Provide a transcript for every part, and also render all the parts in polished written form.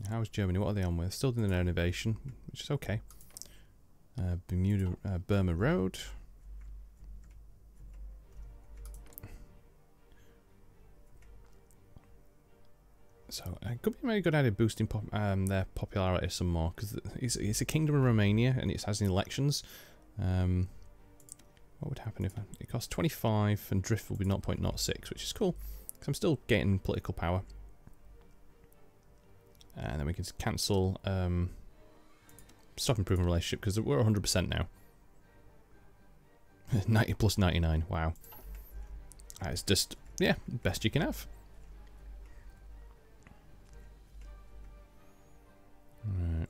How's Germany? What are they on with? Still doing their innovation, which is okay. Bermuda, Burma Road. So it could be a very good idea boosting their popularity some more, because it's a kingdom of Romania and it has elections. What would happen if it costs 25 and drift will be 0.06, which is cool, because I'm still getting political power. And then we can cancel stop improving relationship, because we're 100% now. 90 plus 99, wow. It's just, yeah, best you can have. Right.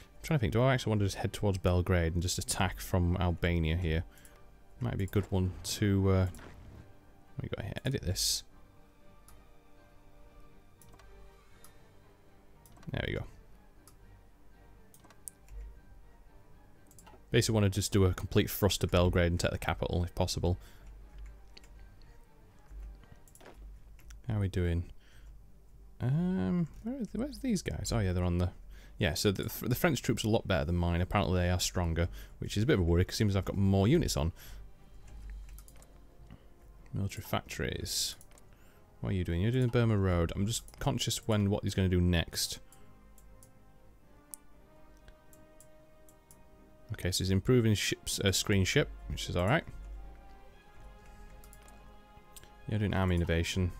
I'm trying to think, do I actually want to just head towards Belgrade and just attack from Albania here? Might be a good one to... what we got here? Edit this. There we go. Basically want to just do a complete thrust to Belgrade and take the capital if possible. How are we doing? Where's these guys? Oh yeah, they're on the... Yeah, so the French troops are a lot better than mine. Apparently they are stronger, which is a bit of a worry because it seems I've got more units on. Military factories. What are you doing? You're doing the Burma Road. I'm just conscious what he's going to do next. Okay, so he's improving ships, screen ship, which is alright. You're doing army innovation.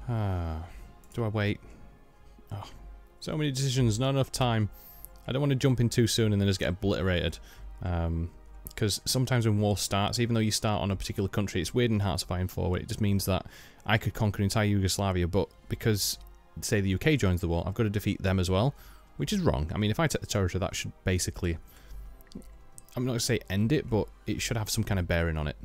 Do I wait? Oh, so many decisions, not enough time. I don't want to jump in too soon and then just get obliterated. Because sometimes when war starts, even though you start on a particular country, it's weird in Hearts of Iron 4, where it just means that I could conquer entire Yugoslavia, but because, say, the UK joins the war, I've got to defeat them as well, which is wrong. I mean, if I take the territory, that should basically... I'm not going to say end it, but it should have some kind of bearing on it.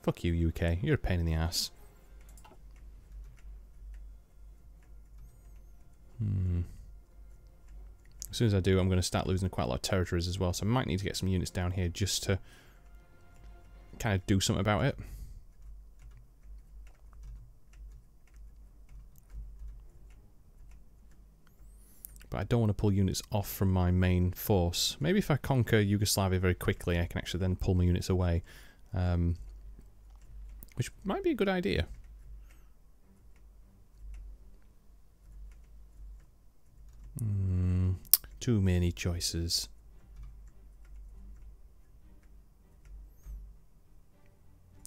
Fuck you, UK. You're a pain in the ass. As soon as I do, I'm going to start losing quite a lot of territories as well, so I might need to get some units down here just to kind of do something about it. But I don't want to pull units off from my main force. Maybe if I conquer Yugoslavia very quickly, I can actually then pull my units away. Which might be a good idea. Too many choices.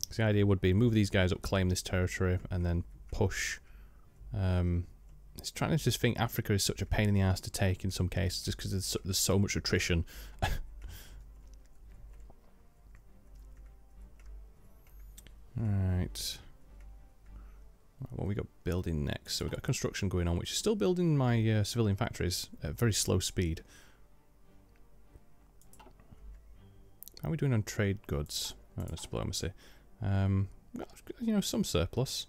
So the idea would be move these guys up, claim this territory, and then push. It's trying to just think Africa is such a pain in the ass to take in some cases, just because there's so much attrition. Alright. What we got building next? So we've got construction going on, which is still building my civilian factories at a very slow speed. How are we doing on trade goods? Oh, that's diplomacy. You know, some surplus.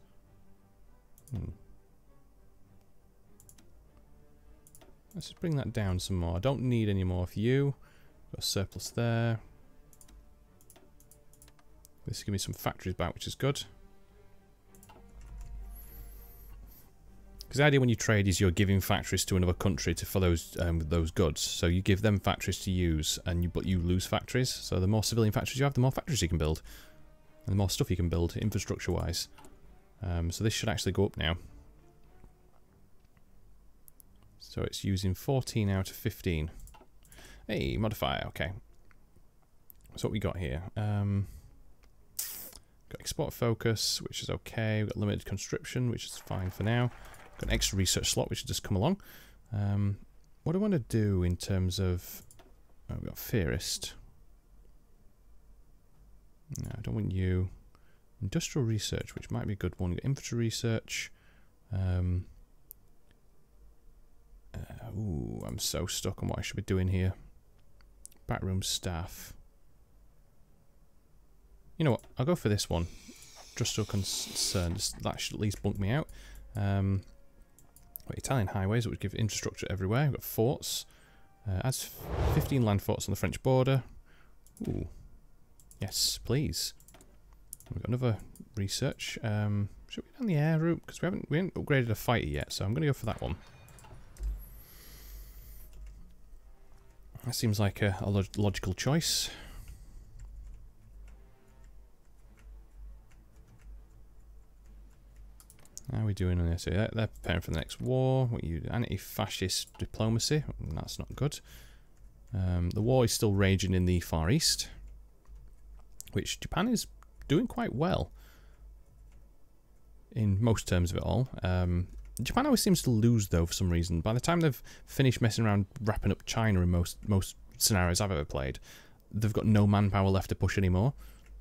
Let's just bring that down some more. I don't need any more of you. Got a surplus there. This will give me some factories back, which is good. Because the idea when you trade is you're giving factories to another country for those goods. So you give them factories to use, but you lose factories. So the more civilian factories you have, the more factories you can build, and the more stuff you can build infrastructure-wise. So this should actually go up now. So it's using 14 out of 15. Hey, modifier. Okay. So what we got here? Got export focus, which is okay. We've got limited conscription, which is fine for now. Got an extra research slot, which has just come along. What do I want to do in terms of... Oh, we've got theorist. No, I don't want you. Industrial research, which might be a good one. We've got infantry research. Ooh, I'm so stuck on what I should be doing here. Backroom staff. You know what? I'll go for this one. Just so concerned. That should at least bunk me out. Italian highways, which give infrastructure everywhere. We've got forts. Adds 15 land forts on the French border. Ooh. Yes, please. We've got another research. Should we go down the air route? Because we haven't upgraded a fighter yet, so I'm going to go for that one. That seems like a logical choice. How are we doing on this? They're preparing for the next war. What you anti-fascist diplomacy? That's not good. The war is still raging in the Far East, which Japan is doing quite well in most terms of it all. Japan always seems to lose though for some reason. By the time they've finished messing around wrapping up China in most scenarios I've ever played, they've got no manpower left to push anymore.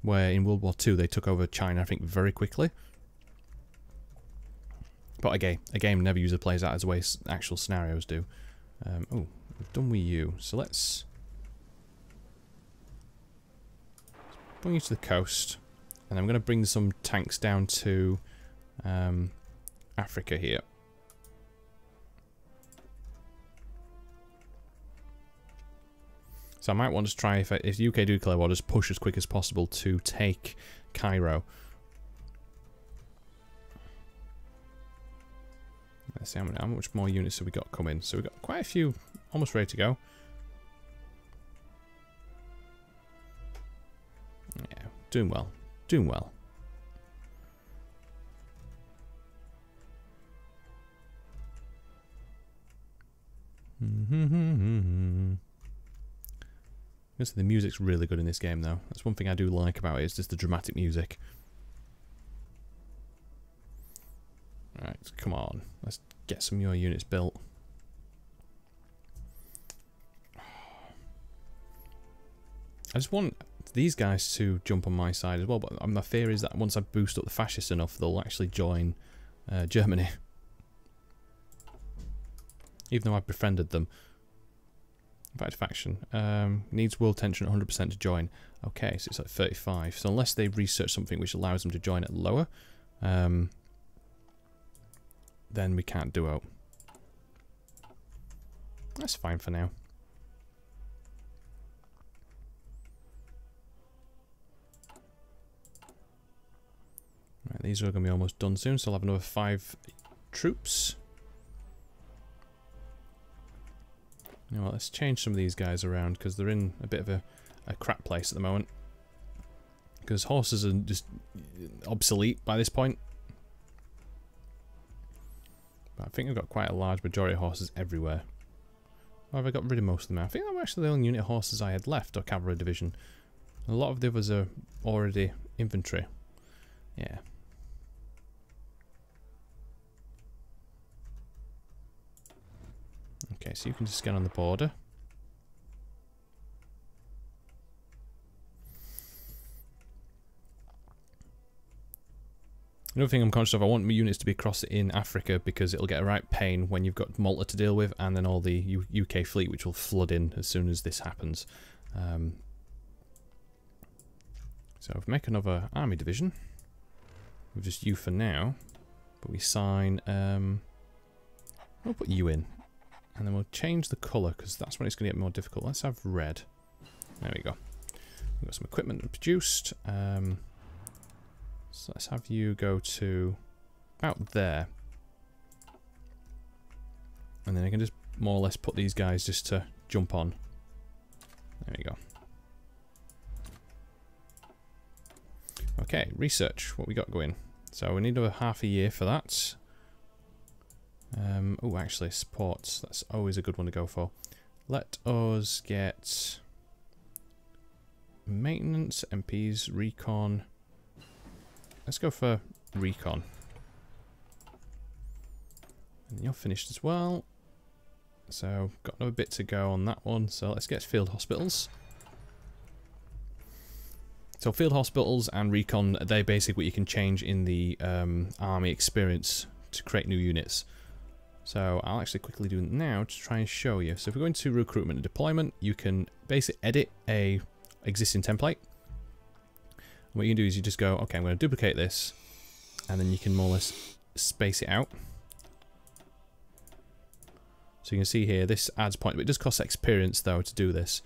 Where in World War II they took over China, I think, very quickly. But a game never usually plays out as the way actual scenarios do. Oh, we've done with you. So let's bring you to the coast. And I'm going to bring some tanks down to Africa here. So I might want to try, if the UK do declare war, just push as quick as possible to take Cairo. Let's see how much more units have we got coming. So we've got quite a few almost ready to go. Yeah, doing well. Doing well. The music's really good in this game though. That's one thing I do like about it, is just the dramatic music. Alright, come on. Let's get some of your units built. I just want these guys to jump on my side as well, but my fear is that once I boost up the fascists enough, they'll actually join Germany. Even though I've befriended them. Invited faction. Needs world tension at 100% to join. Okay, so it's like 35. So unless they research something which allows them to join at lower, then we can't duo. That's fine for now. Right, these are going to be almost done soon, so I'll have another 5 troops. You know what, let's change some of these guys around, because they're in a bit of a crap place at the moment. Because horses are just obsolete by this point. But I think I've got quite a large majority of horses everywhere. Or have I got rid of most of them? I think they were actually the only unit of horses I had left, or cavalry division. A lot of the others are already infantry. Yeah. Okay, so you can just get on the border. Another thing I'm conscious of, I want my units to be across in Africa because it'll get a right pain when you've got Malta to deal with and then all the UK fleet which will flood in as soon as this happens. So if we make another army division, we'll just you for now, but we sign, we'll put you in. And then we'll change the colour, because that's when it's going to get more difficult. Let's have red. There we go. We've got some equipment produced. So let's have you go to about there. And then I can just more or less put these guys just to jump on. There we go. Okay, research. What we got going? So we need another half a year for that. Oh, actually, sports. That's always a good one to go for. Let us get maintenance, MPs, recon. Let's go for recon. And you're finished as well. So, got another bit to go on that one. So, let's get field hospitals. So, field hospitals and recon, they're basically what you can change in the army experience to create new units. So I'll actually quickly do it now to try and show you. So if we go into recruitment and deployment, you can basically edit a existing template. What you can do is you just go, okay, I'm going to duplicate this, and then you can more or less space it out. So you can see here, this adds point, but it does cost experience though to do this.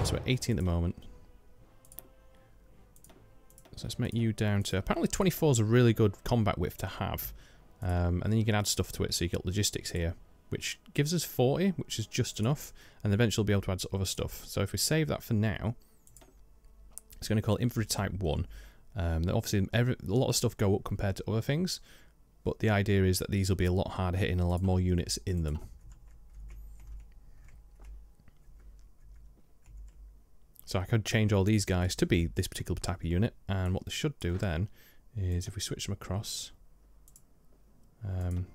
So we're 18 at the moment. So let's make you down to, apparently 24 is a really good combat width to have. And then you can add stuff to it, so you get logistics here, which gives us 40, which is just enough, and eventually we'll be able to add some other stuff. So if we save that for now, it's going to call infantry type 1. Obviously, a lot of stuff go up compared to other things, but the idea is that these will be a lot harder hitting and they'll have more units in them. So I could change all these guys to be this particular type of unit, and what they should do then is if we switch them across, and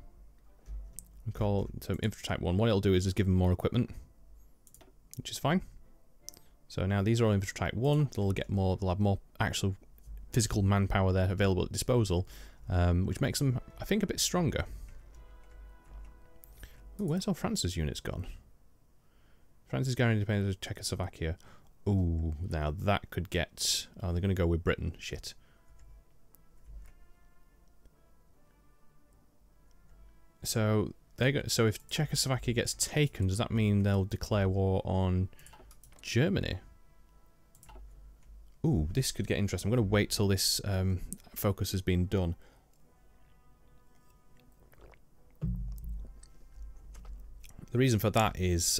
call to infantry type 1, what it'll do is just give them more equipment, which is fine. So now these are all infantry type 1, they'll get more, they'll have more actual physical manpower there available at disposal, which makes them, I think, a bit stronger. Ooh, where's all France's units gone? France is guaranteed independence of Czechoslovakia. Ooh, now that could get... Oh, they're going to go with Britain. Shit. So so if Czechoslovakia gets taken, does that mean they'll declare war on Germany? Ooh, this could get interesting. I'm going to wait till this focus has been done. The reason for that is...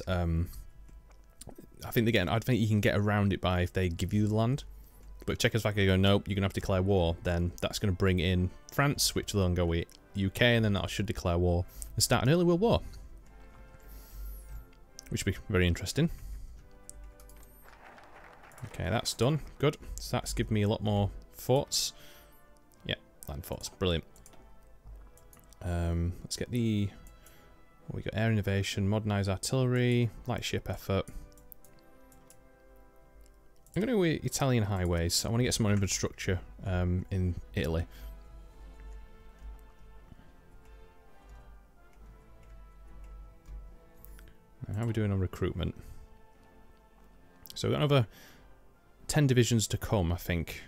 I think you can get around it by if they give you the land. But if Czechoslovakia go, nope, you're going to have to declare war, then that's going to bring in France, which will then go with UK, and then that should declare war and start an early world war. Which would be very interesting. Okay, that's done. Good. So that's given me a lot more forts. Yeah, land forts. Brilliant. Let's get the... We got air innovation, modernise artillery, light ship effort. I'm going to go with Italian highways. I want to get some more infrastructure in Italy. And how are we doing on recruitment? So we've got another 10 divisions to come, I think.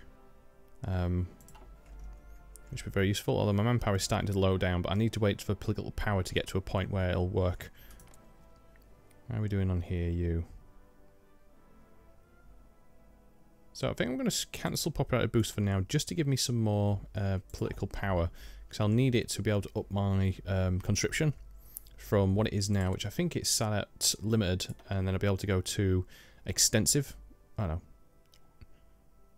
Which would be very useful, although my manpower is starting to low down, but I need to wait for political power to get to a point where it'll work. How are we doing on here, you? So I think I'm going to cancel popularity boost for now, just to give me some more political power, because I'll need it to be able to up my conscription from what it is now, which I think it's sat at limited, and then I'll be able to go to extensive. I don't know.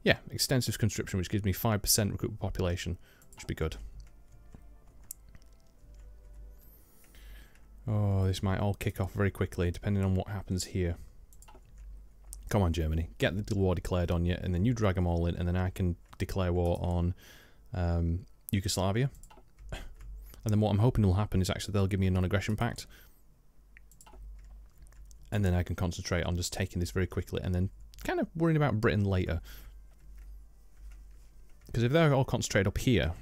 Yeah, extensive conscription, which gives me 5% recruitable population, which would be good. Oh, this might all kick off very quickly, depending on what happens here. Come on, Germany. Get the war declared on you, and then you drag them all in, and then I can declare war on Yugoslavia. And then what I'm hoping will happen is actually they'll give me a non-aggression pact. And then I can concentrate on just taking this very quickly, and then kind of worrying about Britain later. Because if they're all concentrated up here,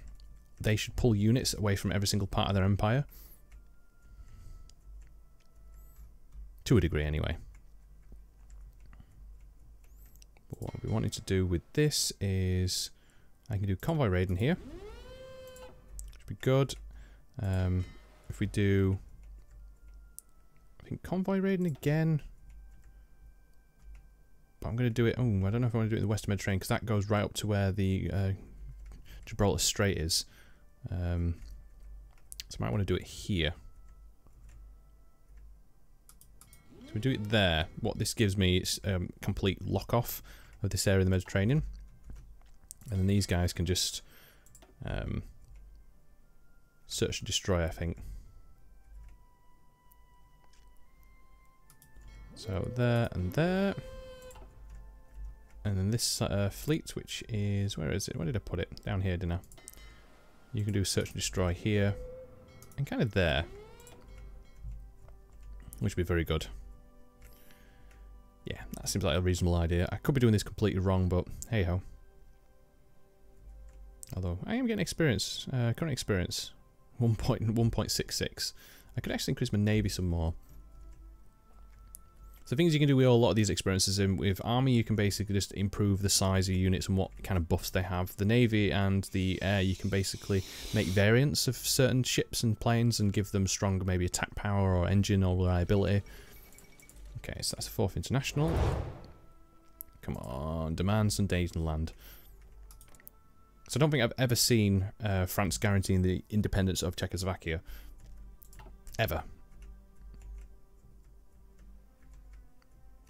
they should pull units away from every single part of their empire. To a degree, anyway. But what we wanted to do with this is... I can do convoy raiding here. Which would be good. If we do... I think convoy raiding again... But I'm going to do it... Oh, I don't know if I want to do it in the Western Mediterranean, because that goes right up to where the Gibraltar Strait is. So I might want to do it here. So we do it there. What this gives me is complete lock-off of this area of the Mediterranean. And then these guys can just search and destroy, I think. So there and there. And then this fleet, which is... Where is it? Where did I put it? Down here, didn't I? You can do search and destroy here. And kind of there. Which would be very good. Yeah, that seems like a reasonable idea. I could be doing this completely wrong, but hey-ho. Although, I am getting experience. Current experience. 1.66. I could actually increase my navy some more. So things you can do with a lot of these experiences, and with Army you can basically just improve the size of units and what kind of buffs they have. The Navy and the Air you can basically make variants of certain ships and planes and give them stronger maybe attack power or engine or reliability. Okay, so that's the 4th International. Come on, demand some days in land. So I don't think I've ever seen France guaranteeing the independence of Czechoslovakia. Ever.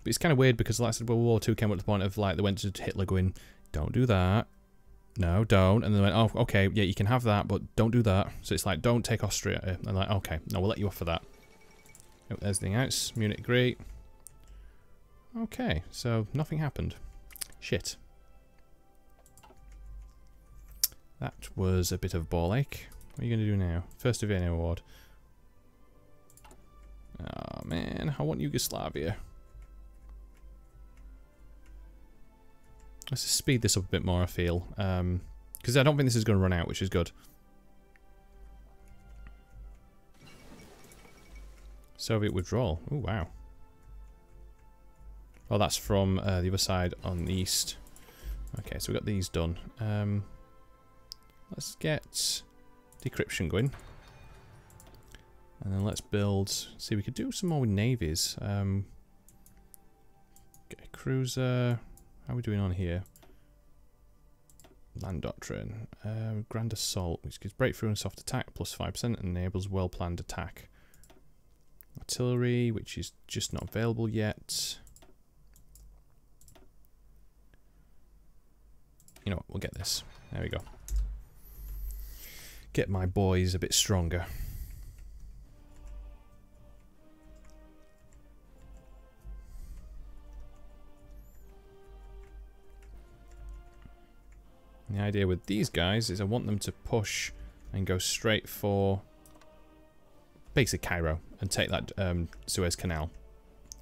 But it's kind of weird because, like I said, World War II came up to the point of, like, they went to Hitler going, don't do that. No, don't. And they went, oh, okay, yeah, you can have that, but don't do that. So it's like, don't take Austria. And like, okay, no, we'll let you off for that. Oh, there's the outs. Munich, agree. Okay, so nothing happened. Shit. That was a bit of a ball ache. What are you going to do now? First Vienna Award. Oh, man, I want Yugoslavia. Let's just speed this up a bit more, I feel. Because I don't think this is going to run out, which is good. Soviet withdrawal. Oh, wow. Oh, that's from the other side on the east. Okay, so we've got these done. Let's get decryption going. And then let's build... See, we could do some more with navies. Get a cruiser... How are we doing on here? Land Doctrine. Grand Assault, which gives breakthrough and soft attack, plus 5%, and enables well-planned attack. Artillery, which is just not available yet. You know what, we'll get this. There we go. Get my boys a bit stronger. The idea with these guys is I want them to push and go straight for basically Cairo and take that Suez Canal.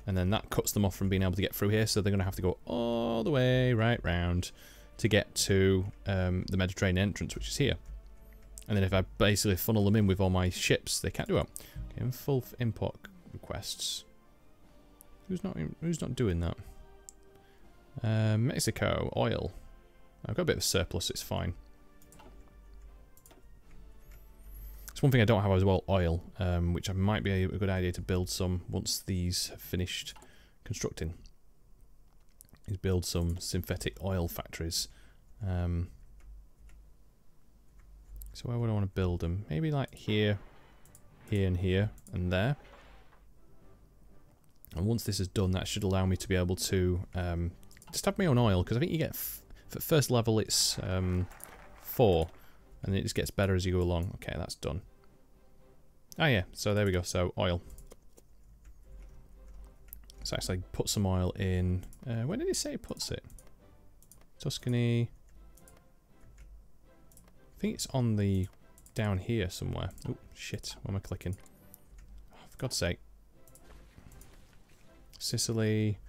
And then that cuts them off from being able to get through here, so they're going to have to go all the way right round to get to the Mediterranean entrance, which is here. And then if I basically funnel them in with all my ships, they can't do it. Okay, and full import requests. Who's not doing that? Mexico, oil. I've got a bit of a surplus, it's fine. It's one thing I don't have as well, oil, which might be a good idea to build some once these have finished constructing. Is build some synthetic oil factories. So where would I want to build them? Maybe like here, here and here, and there. And once this is done, that should allow me to be able to just have my own oil, because I think you get... At first level it's 4, and it just gets better as you go along. Okay, that's done. Ah yeah, so there we go, so oil. So actually put some oil in, where did it say it puts it? Tuscany. I think it's on the, down here somewhere. Oh shit, what am I clicking? Oh, for God's sake. Sicily.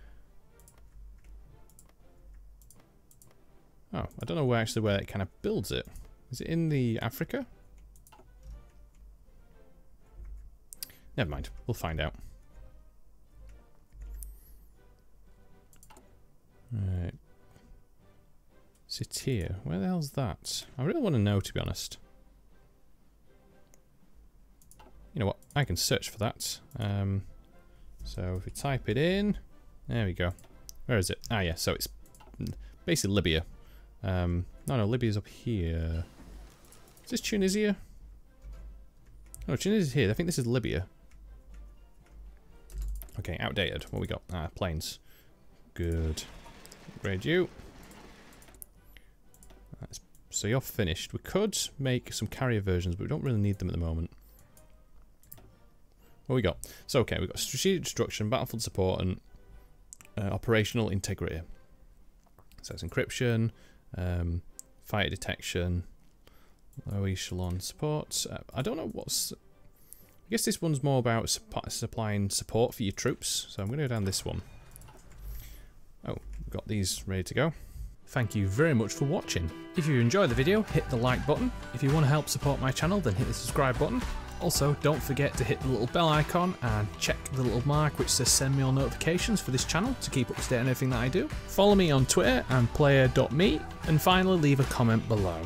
Oh, I don't know where it kind of builds it. Is it in the Africa? Never mind, we'll find out. Right. Sitir, where the hell's that? I really want to know, to be honest. You know what, I can search for that. So if we type it in, there we go. Where is it? Ah yeah, so it's basically Libya. No, Libya's up here. Is this Tunisia? No, Tunisia's here. I think this is Libya. Okay, outdated. What we got? Ah, planes. Good. Upgrade you. So you're finished. We could make some carrier versions, but we don't really need them at the moment. What we got? So, okay, we've got strategic destruction, battlefield support, and operational integrity. So it's encryption. Fire detection, low echelon support. I don't know what's... I guess this one's more about supplying support for your troops, so I'm going to go down this one. Oh, we've got these ready to go. Thank you very much for watching. If you enjoyed the video, hit the like button. If you want to help support my channel, then hit the subscribe button. Also, don't forget to hit the little bell icon and check the little mark which says send me all notifications for this channel to keep up to date on everything that I do. Follow me on Twitter and player.me, and finally leave a comment below.